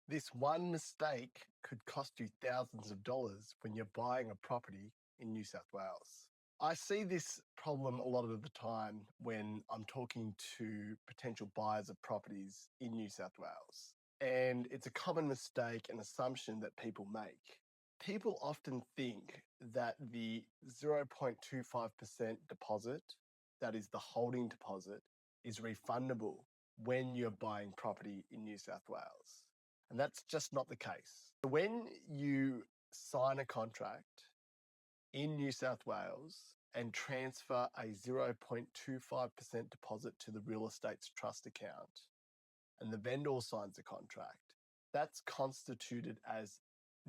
This one mistake could cost you thousands of dollars when you're buying a property in New South Wales. I see this problem a lot of the time when I'm talking to potential buyers of properties in New South Wales. And it's a common mistake and assumption that people make. People often think that the 0.25% deposit, that is the holding deposit, is refundable when you're buying property in New South Wales. And that's just not the case. When you sign a contract in New South Wales and transfer a 0.25% deposit to the real estate's trust account, and the vendor signs a contract, that's constituted as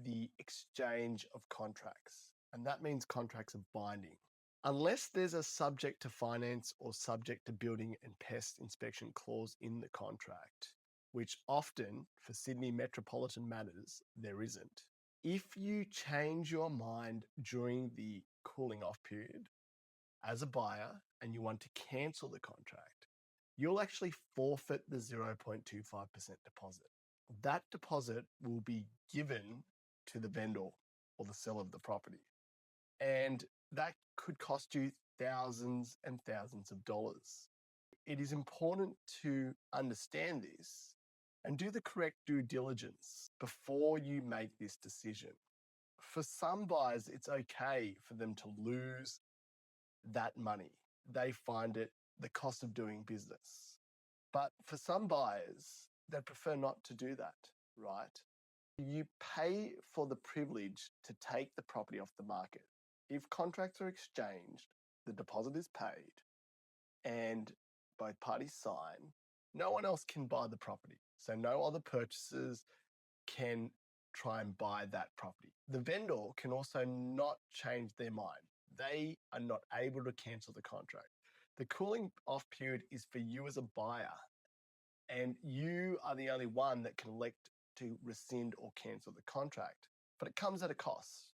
the exchange of contracts. And that means contracts are binding. Unless there's a subject to finance or subject to building and pest inspection clause in the contract, which often for Sydney metropolitan matters, there isn't. If you change your mind during the cooling off period as a buyer and you want to cancel the contract, you'll actually forfeit the 0.25% deposit. That deposit will be given to the vendor or the seller of the property. And that could cost you thousands and thousands of dollars. It is important to understand this and do the correct due diligence before you make this decision. For some buyers, it's okay for them to lose that money. They find it the cost of doing business. But for some buyers, they prefer not to do that, right? You pay for the privilege to take the property off the market. If contracts are exchanged, the deposit is paid, and both parties sign, no one else can buy the property. So no other purchasers can try and buy that property. The vendor can also not change their mind. They are not able to cancel the contract. The cooling off period is for you as a buyer, and you are the only one that can elect to rescind or cancel the contract, but it comes at a cost.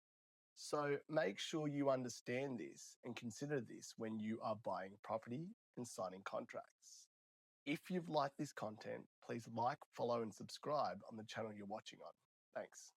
So make sure you understand this and consider this when you are buying property and signing contracts. If you've liked this content, please like, follow, and subscribe on the channel you're watching on. Thanks.